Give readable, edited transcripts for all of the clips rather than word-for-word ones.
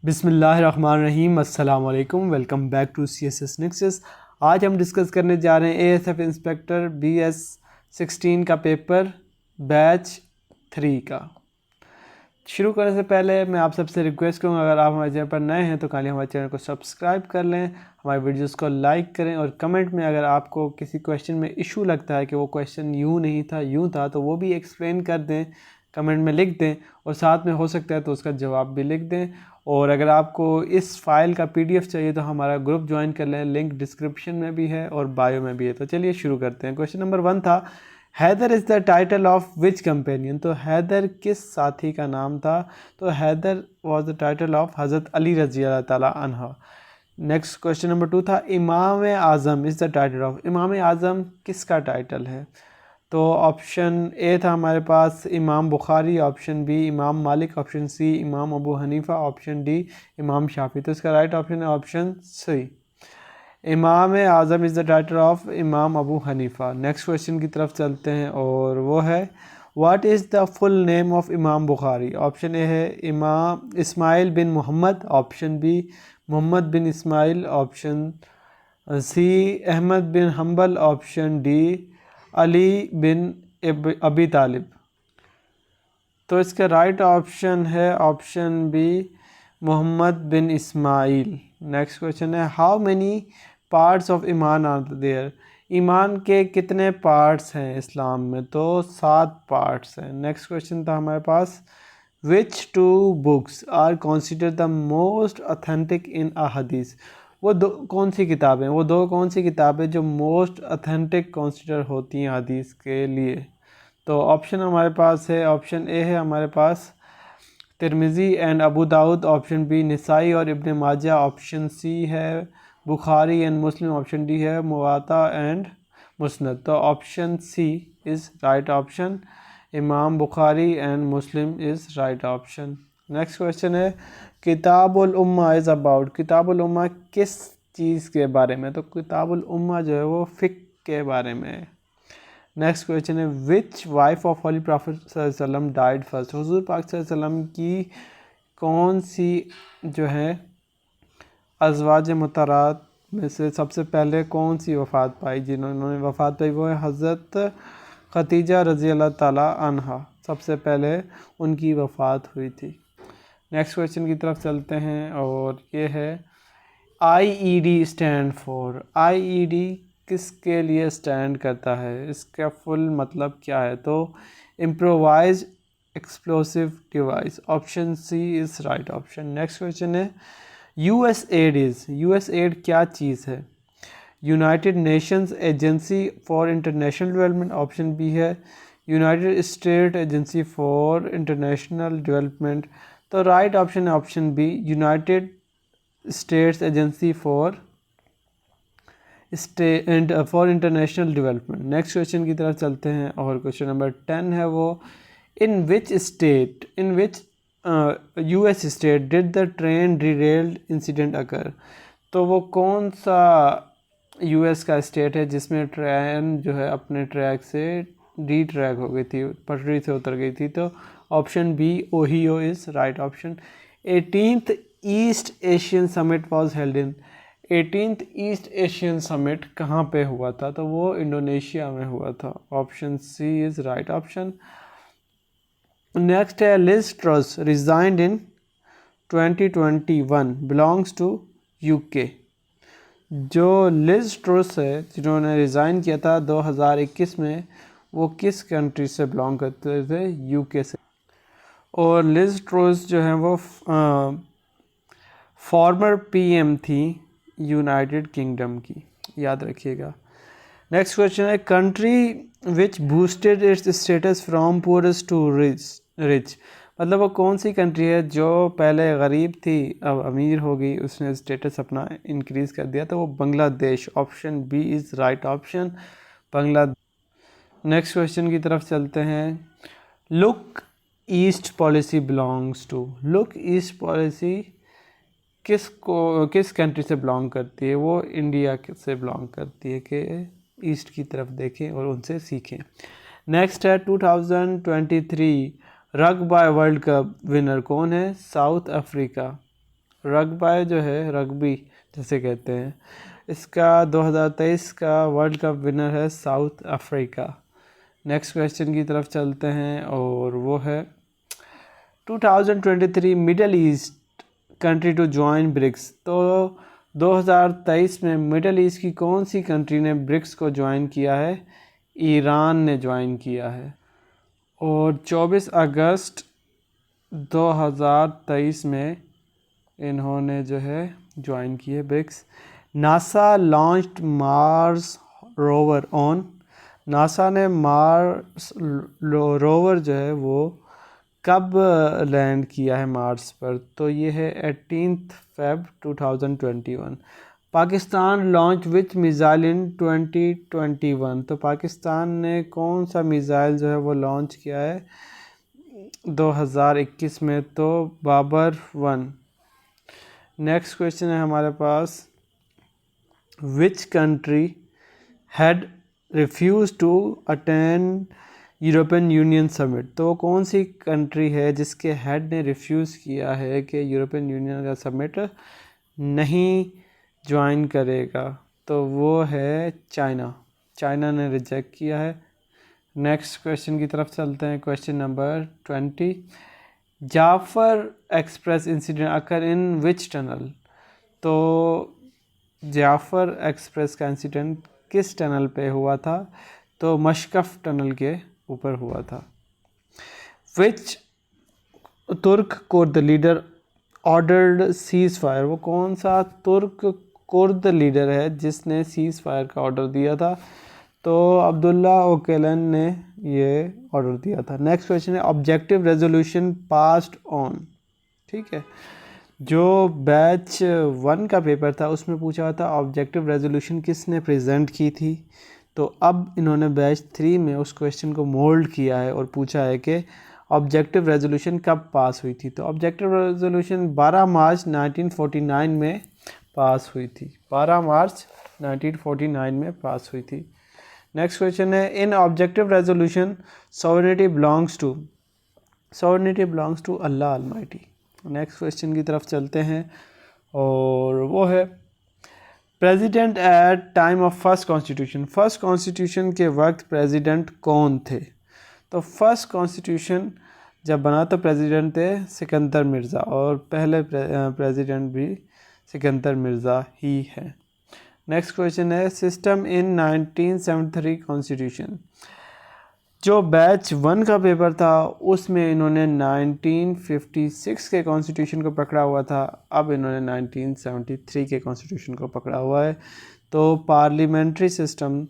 बिस्मिल्लाहिर्रहमानिर्रहीम, अस्सलाम वालेकुम। Welcome back to CSS Nexus। आज हम डिस्कस करने जा रहे हैं ASF इंस्पेक्टर BS16 का पेपर बैच 3 का। शुरू करने से पहले मैं आप सबसे रिक्वेस्ट करूँगा, अगर आप हमारे चैनल पर नए हैं तो काइंडली हमारे चैनल को सब्सक्राइब कर लें, हमारे वीडियोस को लाइक करें और कमेंट में अगर आपको किसी क्वेश्चन में इशू लगता है कि वो क्वेश्चन यूँ नहीं था यूँ था तो वो भी एक्सप्लेन कर दें, कमेंट में लिख दें और साथ में हो सकता है तो उसका जवाब भी लिख दें। और अगर आपको इस फाइल का PDF चाहिए तो हमारा ग्रुप ज्वाइन कर लें, लिंक डिस्क्रिप्शन में भी है और बायो में भी है। तो चलिए शुरू करते हैं। क्वेश्चन नंबर 1 था, Haider is the title of which companion. तो हैदर किस साथी का नाम था? तो Haider was the title of Hazrat Ali रज़ी अल्लाह ताला अन्हा। नेक्स्ट क्वेश्चन नंबर 2 था, इमाम आज़म इज़ द टाइटल ऑफ। इमाम आज़म किसका टाइटल है? तो ऑप्शन ए था हमारे पास इमाम बुखारी, ऑप्शन बी इमाम मालिक, ऑप्शन सी इमाम अबू हनीफ़ा, ऑप्शन डी इमाम शाफी। तो इसका राइट ऑप्शन है ऑप्शन सी, इमाम आज़म इज़ द टाइटल ऑफ इमाम अबू हनीफ़ा। नेक्स्ट क्वेश्चन की तरफ चलते हैं और वो है, what is the full name of इमाम बुखारी? ऑप्शन ए है इमाम Ismail bin Mohammad, option B Mohammad bin Ismail, option C Ahmad bin Hanbal, option D Ali bin Abi Talib. तो इसका राइट ऑप्शन है option B Mohammad bin Ismail. Next question है, हाउ मैनी पार्ट्स ऑफ ईमान आर देयर? ईमान के कितने पार्ट्स हैं इस्लाम में? तो 7 पार्ट्स हैं। नेक्स्ट क्वेश्चन था हमारे पास, which two books are consider the most authentic in a हदीस? वो दो कौन सी किताबें, वो दो कौन सी किताबें जो मोस्ट ऑथेंटिक कंसिडर होती हैं हदीस के लिए? तो ऑप्शन हमारे पास है, ऑप्शन ए है हमारे पास Tirmizi and Abu Dawood, option B Nasai और इब्न माजा, ऑप्शन सी है Bukhari and Muslim, option D है मुवाता एंड मुस्नद। तो option C is right option, इमाम Bukhari and Muslim is right option. Next question है, किताबुल उम्मा इज़ अबाउट। किताबुल उम्मा किस चीज़ के बारे में? तो किताबुल उम्मा जो है वो फ़िक़्ह के बारे में है। नेक्स्ट क्वेश्चन है, विच वाइफ ऑफ होली प्रॉफिट सल्लल्लाहु अलैहि वसल्लम डाइड फर्स्ट? हुजूर पाक सल्लल्लाहु अलैहि वसल्लम की कौन सी जो है अज़वाज मुतहरात में से सबसे पहले कौन सी वफ़ात पाई, जिन्होंने वफ़ात पाई? वो है हज़रत खतीजा रज़ी अल्लाह ताला अन्हा, सबसे पहले उनकी वफ़ात हुई थी। नेक्स्ट क्वेश्चन की तरफ चलते हैं और ये है, IED स्टैंड फॉर। IED किसके लिए स्टैंड करता है? इसका फुल मतलब क्या है? तो improvise explosive device, option C is right option. Next question है, USAID इज़, USAID क्या चीज़ है? United Nations Agency for International Development, option B है United State Agency for International Development. तो राइट ऑप्शन है option B, United States Agency for International Development. Next question की तरफ चलते हैं और क्वेश्चन नंबर 10 है वो, in which US state did the train derailed incident occur? तो वो कौन सा US का स्टेट है जिसमें ट्रेन जो है अपने ट्रैक से ट्रैक हो गई थी, पटरी से उतर गई थी? तो option B Ohio is right option. 18th East Asian summit was held in. 18th East Asian summit कहाँ पे हुआ था? तो वो इंडोनेशिया में हुआ था, option C is right option. Next है, Liz Truss resigned in 2021 belongs to UK। जो लिज ट्रस है जिन्होंने रिज़ाइन किया था 2021 में, वो किस कंट्री से बिलोंग करते थे? UK से। और लिज ट्रस जो है वो फॉर्मर PM थी यूनाइटेड किंगडम की, याद रखिएगा। नेक्स्ट क्वेश्चन है, country which boosted its status from poorest to rich. मतलब वो कौन सी कंट्री है जो पहले गरीब थी अब अमीर हो गई, उसने स्टेटस अपना इंक्रीज़ कर दिया? तो वो Bangladesh, option B is right option, Bangladesh. Next question की तरफ चलते हैं, Look East policy belongs to. Look East policy किस कंट्री से बिलोंग करती है? वो इंडिया से बिलोंग करती है कि ईस्ट की तरफ देखें और उनसे सीखें। नेक्स्ट है, 2023 रग्बी वर्ल्ड कप विनर कौन है? South Africa. रग्बी जो है, रग्बी जैसे कहते हैं, इसका 2023 का वर्ल्ड कप विनर है साउथ अफ्रीका। नेक्स्ट क्वेश्चन की तरफ चलते हैं और वो है 2023 Middle East country to join BRICS. तो 2023 में मिडल ईस्ट की कौन सी कंट्री ने ब्रिक्स को ज्वाइन किया है? ईरान ने ज्वाइन किया है। और 24 अगस्त 2023 में इन्होंने जो है ज्वाइन किए BRICS. NASA launched Mars rover on. NASA ने मार्स रोवर जो है वो कब लैंड किया है मार्स पर? तो ये है 18 Feb 2021। Pakistan launch which missile in 2021। तो पाकिस्तान ने कौन सा मिज़ाइल जो है वो लॉन्च किया है 2021 में? तो बाबर 1। नेक्स्ट क्वेश्चन है हमारे पास, which country had refuse to attend European Union summit. तो कौन सी कंट्री है जिसके हेड ने रिफ्यूज़ किया है कि यूरोपियन यूनियन का समिट नहीं ज्वाइन करेगा? तो वो है चाइना। चाइना ने रिजेक्ट किया है। नेक्स्ट क्वेश्चन की तरफ चलते हैं, question number 20। Jaffar express incident occur in which tunnel. तो जाफर एक्सप्रेस का इंसिडेंट किस टनल पे हुआ था? तो मशकफ टनल के ऊपर हुआ था। विच तुर्क Kurd leader ordered seize fire. वो कौन सा तुर्क कुर्द लीडर है जिसने सीज़ फायर का ऑर्डर दिया था? तो अब्दुल्ला ओकेलन ने ये ऑर्डर दिया था। नेक्स्ट क्वेश्चन है, ऑब्जेक्टिव रेजोल्यूशन पास्ड ऑन। ठीक है, जो बैच 1 का पेपर था उसमें पूछा हुआ था ऑब्जेक्टिव रेजोल्यूशन किसने प्रेजेंट की थी। तो अब इन्होंने बैच 3 में उस क्वेश्चन को मोल्ड किया है और पूछा है कि ऑब्जेक्टिव रेजोल्यूशन कब पास हुई थी। तो ऑब्जेक्टिव रेजोल्यूशन 12 मार्च 1949 में पास हुई थी। 12 मार्च 1949 में पास हुई थी। नेक्स्ट क्वेश्चन है, in objective resolution sovereignty belongs to Allah almighty. Next question की तरफ चलते हैं और वो है, president at time of first constitution. First constitution के वक्त प्रेसिडेंट कौन थे? तो फर्स्ट कॉन्स्टिट्यूशन जब बना तो प्रेसिडेंट थे सिकंदर मिर्ज़ा, और पहले प्रेसिडेंट भी सिकंदर मिर्ज़ा ही है। नेक्स्ट क्वेश्चन है, सिस्टम इन 1973 कॉन्स्टिट्यूशन। जो बैच 1 का पेपर था उसमें इन्होंने 1956 के कॉन्स्टिट्यूशन को पकड़ा हुआ था, अब इन्होंने 1973 के कॉन्स्टिट्यूशन को पकड़ा हुआ है। तो पार्लियामेंट्री सिस्टम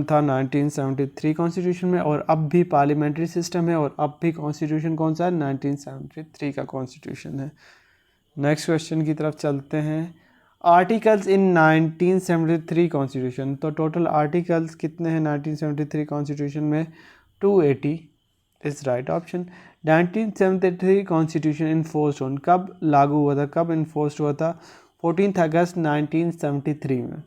था 1973 कॉन्स्टिट्यूशन में, और अब भी पार्लियामेंट्री सिस्टम है, और अब भी कॉन्स्टिट्यूशन कौन सा है? 1973 का कॉन्स्टिट्यूशन है। नेक्स्ट क्वेश्चन की तरफ चलते हैं, आर्टिकल्स इन 1973 कॉन्स्टिट्यूशन। तो टोटल आर्टिकल्स कितने हैं 1973 कॉन्स्टिट्यूशन में? 280 is right option. 1973 constitution enforced on, कब लागू हुआ था, कब इन्फोर्स्ड हुआ था? 14 अगस्त 1973 में।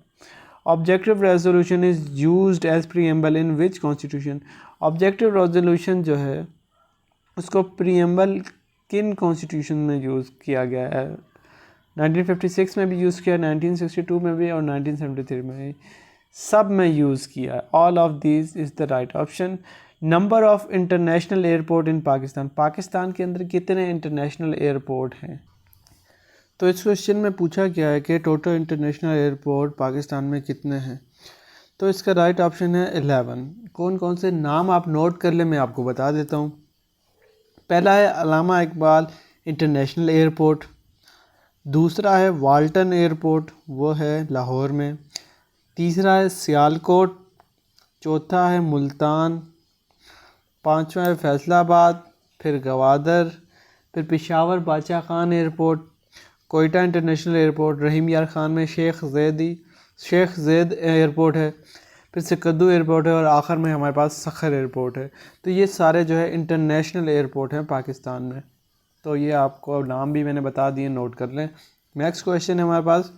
Objective resolution is used as preamble in which constitution. Objective resolution जो है उसको प्रीएम्बल किन कॉन्स्टिट्यूशन में यूज़ किया गया है? 1956 में भी यूज़ किया, 1962 में भी, और 1973 में भी, सब में यूज़ किया है। All of these is the right option. Number of international airport इन पाकिस्तान। पाकिस्तान के अंदर कितने इंटरनेशनल एयरपोर्ट हैं? तो इस क्वेश्चन में पूछा गया है कि टोटल इंटरनेशनल एयरपोर्ट पाकिस्तान में कितने हैं। तो इसका राइट ऑप्शन है 11। कौन कौन से नाम आप नोट कर लें, मैं आपको बता देता हूँ। पहला है अल्लामा इकबाल इंटरनेशनल एयरपोर्ट, दूसरा है वाल्टन एयरपोर्ट, वो है लाहौर में, तीसरा है सियालकोट, चौथा है मुल्तान, पांचवा है फैसलाबाद, फिर गवादर, फिर Peshawar Badshah Khan airport, Quetta international airport, Rahim Yar Khan में शेख ज़ैद एयरपोर्ट है, फिर सिकद्दू एयरपोर्ट है, और आखिर में हमारे पास सखर एयरपोर्ट है। तो ये सारे जो है इंटरनेशनल एयरपोर्ट हैं पाकिस्तान में। तो ये आपको नाम भी मैंने बता दिए, नोट कर लें। नेक्स्ट क्वेश्चन है हमारे पास,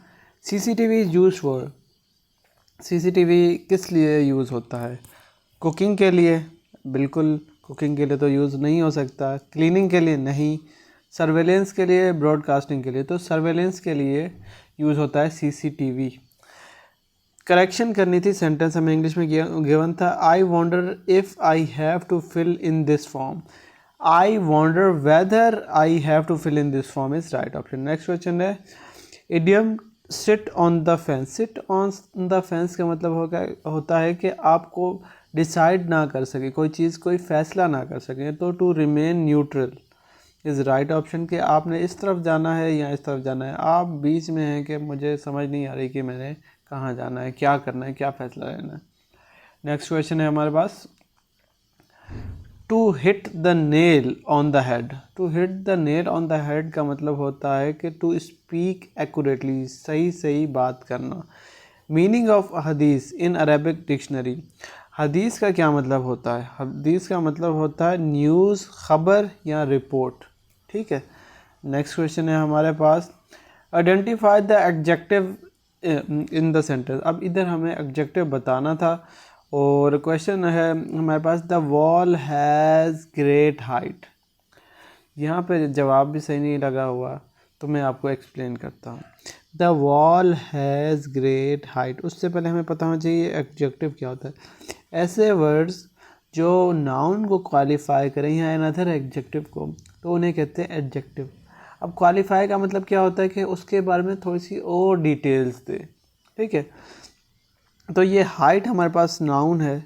सीसीटीवी यूज फॉर। सीसीटीवी किस लिए यूज़ होता है? कुकिंग के लिए? बिल्कुल कुकिंग के लिए तो यूज़ नहीं हो सकता। क्लीनिंग के लिए? नहीं। सर्वेलेंस के लिए, ब्रॉडकास्टिंग के लिए। तो सर्वेलेंस के लिए यूज़ होता है CCTV। करेक्शन करनी थी, सेंटेंस हमें इंग्लिश में गिवन था, I wonder if I have to fill in this form. I wonder whether I have to fill in this form is right option. Next question है idiom sit on the fence. Sit on the fence का मतलब होता है कि आपको decide ना कर सके, कोई चीज़ कोई फैसला ना कर सके। तो to remain neutral is right option, कि आपने इस तरफ जाना है या इस तरफ जाना है, आप बीच में हैं कि मुझे समझ नहीं आ रही कि मैंने कहाँ जाना है, क्या करना है, क्या फ़ैसला लेना है। नेक्स्ट क्वेश्चन है हमारे पास, to hit the nail on the head. To hit the nail on the head का मतलब होता है कि टू स्पीक एक्यूरेटली, सही बात करना। मीनिंग ऑफ हदीस इन अरेबिक डिक्शनरी। हदीस का क्या मतलब होता है? हदीस का मतलब होता है न्यूज़, ख़बर या रिपोर्ट। ठीक है। नेक्स्ट क्वेश्चन है हमारे पास, identify the adjective in the sentence. अब इधर हमें एडजेक्टिव बताना था और क्वेश्चन है हमारे पास, the wall has great height. यहाँ पे जवाब भी सही नहीं लगा हुआ तो मैं आपको एक्सप्लेन करता हूँ। The wall has great height, उससे पहले हमें पता होना चाहिए एडजेक्टिव क्या होता है। ऐसे वर्ड्स जो नाउन को क्वालिफाई करें या अनदर एडजेक्टिव को, तो उन्हें कहते हैं एडजेक्टिव। अब क्वालिफाई का मतलब क्या होता है कि उसके बारे में थोड़ी सी और डिटेल्स दे। ठीक है। तो ये हाइट हमारे पास नाउन है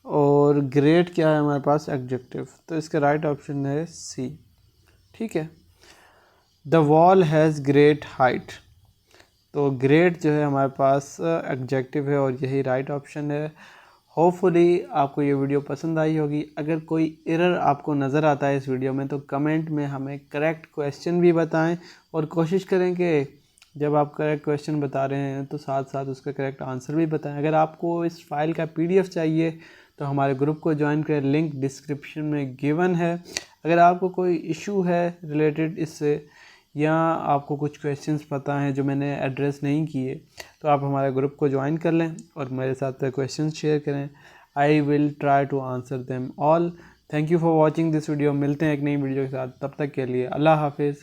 और ग्रेट क्या है हमारे पास एडजेक्टिव, तो इसका राइट ऑप्शन है सी। ठीक है। The wall has great height, तो ग्रेट जो है हमारे पास एडजेक्टिव है और यही राइट ऑप्शन है। होपफुली आपको ये वीडियो पसंद आई होगी। अगर कोई एरर आपको नज़र आता है इस वीडियो में तो कमेंट में हमें करेक्ट क्वेश्चन भी बताएं और कोशिश करें कि जब आप करेक्ट क्वेश्चन बता रहे हैं तो साथ साथ उसका करेक्ट आंसर भी बताएं। अगर आपको इस फाइल का PDF चाहिए तो हमारे ग्रुप को ज्वाइन करें, लिंक डिस्क्रिप्शन में गिवन है। अगर आपको कोई इशू है रिलेटेड इससे या आपको कुछ क्वेश्चंस पता हैं जो मैंने एड्रेस नहीं किए तो आप हमारे ग्रुप को ज्वाइन कर लें और मेरे साथ क्वेश्चंस शेयर करें। I will try to answer them all. Thank you for watching this video. मिलते हैं एक नई वीडियो के साथ, तब तक के लिए अल्लाह हाफिज़।